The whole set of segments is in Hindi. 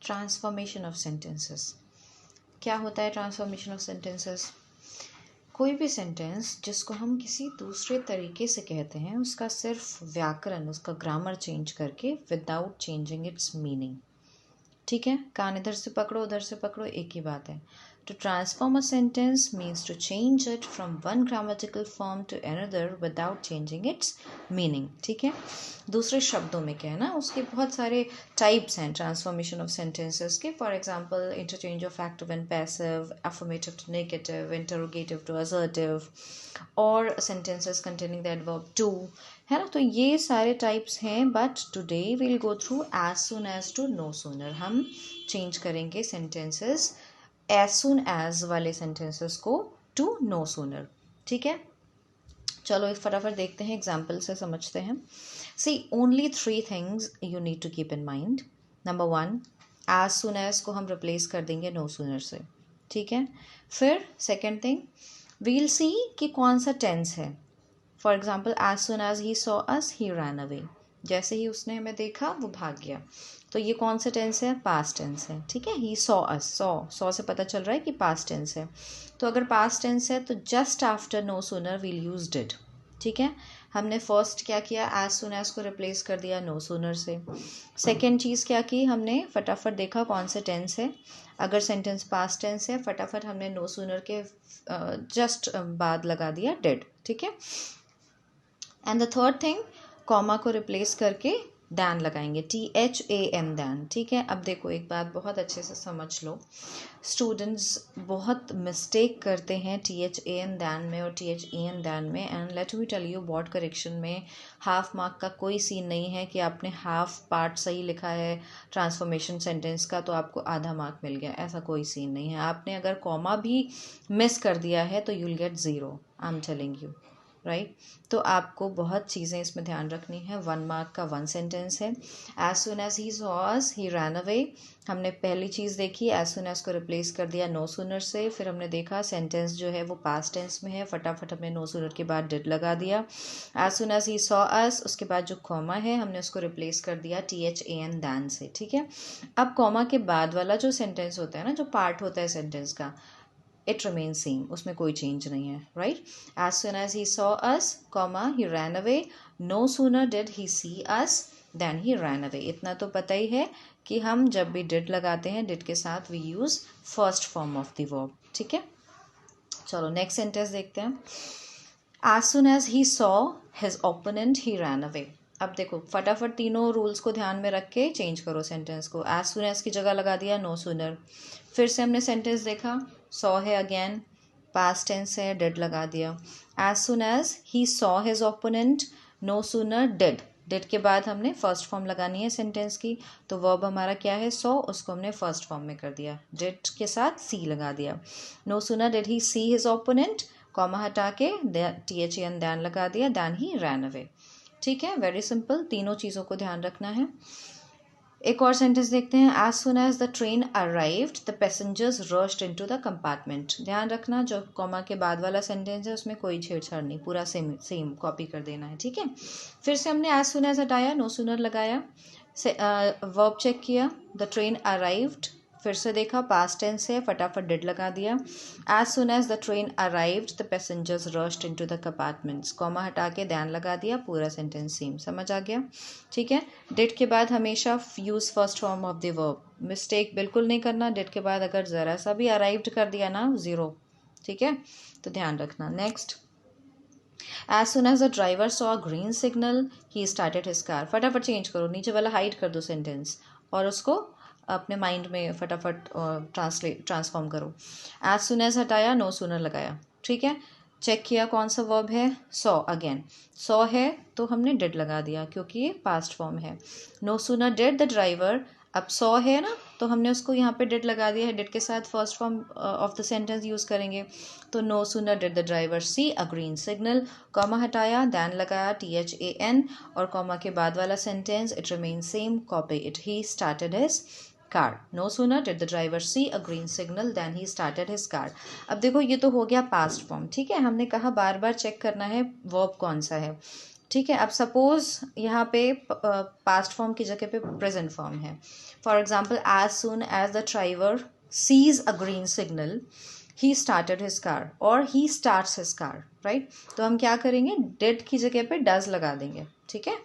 Transformation of sentences. क्या होता है ट्रांसफॉर्मेशन ऑफ सेंटेंसेस? कोई भी सेंटेंस जिसको हम किसी दूसरे तरीके से कहते हैं उसका सिर्फ व्याकरण, उसका ग्रामर चेंज करके विदाउट चेंजिंग इट्स मीनिंग। ठीक है, कान इधर से पकड़ो उधर से पकड़ो, एक ही बात है। To transform a sentence means to change it from one grammatical form to another without changing its meaning। ठीक है, दूसरे शब्दों में क्या है ना, उसके बहुत सारे टाइप्स हैं ट्रांसफॉर्मेशन ऑफ सेंटेंसेस के। For example interchange of active and passive, affirmative to negative, interrogative to assertive, और sentences containing the adverb too, है ना। तो ये सारे टाइप्स हैं, but today will go through as soon as to no sooner. हम चेंज करेंगे सेंटेंसेस एज सून एज वाले सेंटेंसेस को टू नो सूनर। ठीक है, चलो एक फटाफट देखते हैं, एग्जाम्पल से समझते हैं। See only 3 things you need to keep in mind. Number 1, as soon as को हम रिप्लेस कर देंगे नो सूनर से। ठीक है, फिर सेकेंड थिंग, वील सी कि कौन सा टेंस है। For example as soon as he saw us he ran away, जैसे ही उसने हमें देखा वो भाग गया। तो ये कौन सा टेंस है? पास्ट टेंस है। ठीक है, ही सॉ अस, सॉ से पता चल रहा है कि पास्ट टेंस है। तो अगर पास्ट टेंस है तो just after no sooner we'll use did. ठीक है, हमने फर्स्ट क्या किया, एज सून एज को रिप्लेस कर दिया नो सूनर से। सेकेंड चीज़ क्या की, हमने फटाफट देखा कौन सा टेंस है। अगर सेंटेंस पास्ट टेंस है, फटाफट हमने नो सूनर के जस्ट बाद लगा दिया डिड। ठीक है, and the third thing, comma को रिप्लेस करके दैन लगाएंगे, THAN दैन। ठीक है, अब देखो एक बात बहुत अच्छे से समझ लो, स्टूडेंट्स बहुत मिस्टेक करते हैं THAN दैन में और THEN दैन में। And let me tell you, board correction में हाफ मार्क का कोई सीन नहीं है कि आपने हाफ पार्ट सही लिखा है ट्रांसफॉर्मेशन सेंटेंस का तो आपको आधा मार्क मिल गया, ऐसा कोई सीन नहीं है। आपने अगर कॉमा भी मिस कर दिया है तो you'll get 0, I am telling you, right. तो आपको बहुत चीज़ें इसमें ध्यान रखनी है। 1 मार्क का 1 सेंटेंस है। As soon as he saw us he ran away, हमने पहली चीज़ देखी, एज सुन एज को रिप्लेस कर दिया नो सूनर से। फिर हमने देखा सेंटेंस जो है वो पास्ट टेंस में है, फटाफट हमने नो सूनर के बाद डिड लगा दिया। As soon as he saw us, उसके बाद जो कॉमा है हमने उसको रिप्लेस कर दिया THAN दैन से। ठीक है, अब कॉमा के बाद वाला जो सेंटेंस होता है ना, जो पार्ट होता है सेंटेंस का, इट रिमेन सेम, उसमें कोई चेंज नहीं है, right. As soon as he saw us, comma he ran away, no sooner did he see us then he ran away. इतना तो पता ही है कि हम जब भी डिड लगाते हैं, डिड के साथ we use first form of the verb. ठीक है, चलो नेक्स्ट सेंटेंस देखते हैं। As soon as he saw his opponent he ran away. अब देखो फटाफट तीनों रूल्स को ध्यान में रख के चेंज करो सेंटेंस को। एज सुन एज की जगह लगा दिया नो सूनर। फिर से हमने सेंटेंस देखा, सॉ है अगेन, पास्ट टेंस है, डिड लगा दिया। As soon as he saw his opponent, no sooner did, did के बाद हमने फर्स्ट फॉर्म लगानी है सेंटेंस की। तो वर्ब हमारा क्या है, सॉ, उसको हमने फर्स्ट फॉर्म में कर दिया, डिड के साथ सी लगा दिया। No sooner did he see his opponent, comma हटा के THAN दैन लगा दिया, दैन ही रैन अवे। ठीक है, वेरी सिंपल, तीनों चीज़ों को ध्यान रखना है। एक और सेंटेंस देखते हैं। As soon as the train arrived the passengers rushed into the compartment. ध्यान रखना जो कॉमा के बाद वाला सेंटेंस है उसमें कोई छेड़छाड़ नहीं, पूरा सेम कॉपी कर देना है। ठीक है, फिर से हमने एज सुन एज हटाया, नो सूनर लगाया, वर्ब चेक किया, द ट्रेन अराइव्ड, फिर से देखा पास्ट टेंस है, फटाफट डिड लगा दिया। As soon as the train arrived the passengers rushed into the compartments, comma हटा के दैन लगा दिया, पूरा सेंटेंस सेम, समझ आ गया। ठीक है, डिड के बाद हमेशा use first form of the verb, mistake बिल्कुल नहीं करना। डिड के बाद अगर ज़रा सा भी अराइव्ड कर दिया ना, 0। ठीक है, तो ध्यान रखना। Next, as soon as the driver saw a green signal he started his car. फटाफट चेंज करो, नीचे वाला हाइड कर दो सेंटेंस और उसको अपने माइंड में फटाफट ट्रांसफॉर्म करो। एज सुन एज हटाया, नो सूनर लगाया। ठीक है, चेक किया कौन सा वर्ब है, सॉ अगेन, सॉ है तो हमने डिड लगा दिया क्योंकि ये पास्ट फॉर्म है। No sooner did the driver, अब सॉ है ना तो हमने उसको यहाँ पे डिड लगा दिया है, डिड के साथ first form of the sentence use करेंगे। तो no sooner did the driver see a green signal, comma हटाया, दैन लगाया THAN, और कॉमा के बाद वाला sentence it remain same, copy it, he started his car. No sooner did the driver see a green signal then he started his car. अब देखो ये तो हो गया पास्ट फॉर्म। ठीक है, हमने कहा बार बार चेक करना है वर्ब कौन सा है। ठीक है, अब सपोज यहाँ पे पास्ट फॉर्म की जगह पे प्रेजेंट फॉर्म है. For example, as soon as the driver sees a green signal he started his car और he starts his car, right. तो हम क्या करेंगे, डिड की जगह पे डज लगा देंगे. ठीक है,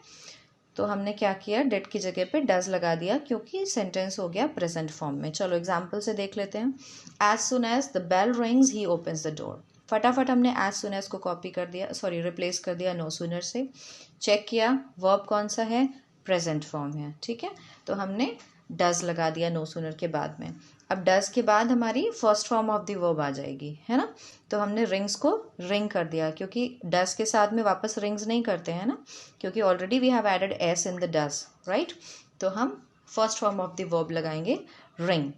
तो हमने क्या किया, डिड की जगह पे डज लगा दिया क्योंकि सेंटेंस हो गया प्रेजेंट फॉर्म में. चलो एग्जाम्पल से देख लेते हैं. As soon as the bell rings he opens the door. फटाफट हमने एज सुन एज को कॉपी कर दिया, सॉरी रिप्लेस कर दिया नो सूनर से. चेक किया वर्ब कौन सा है, प्रेजेंट फॉर्म है. ठीक है, तो हमने डज लगा दिया नो सूनर के बाद में. अब डज के बाद हमारी first form of the verb आ जाएगी, है ना. तो हमने रिंग्स को रिंग कर दिया क्योंकि डज के साथ में वापस रिंग्स नहीं करते हैं ना, क्योंकि already we have added S in the does, right. तो हम first form of the verb लगाएंगे ring.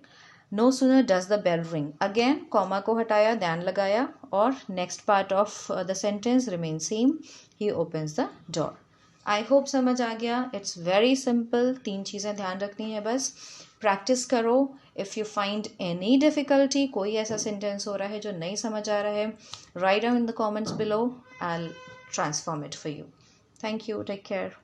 No sooner does the bell ring. Again comma को हटाया, दैन लगाया और next part of the sentence remain same, he opens the door. I hope समझ आ गया. It's very simple. 3 चीज़ें ध्यान रखनी है बस. प्रैक्टिस करो. If you find any difficulty, कोई ऐसा सेंटेंस हो रहा है जो नहीं समझ आ रहा है, write down in the comments below. I will transform it for you. Thank you. Take care.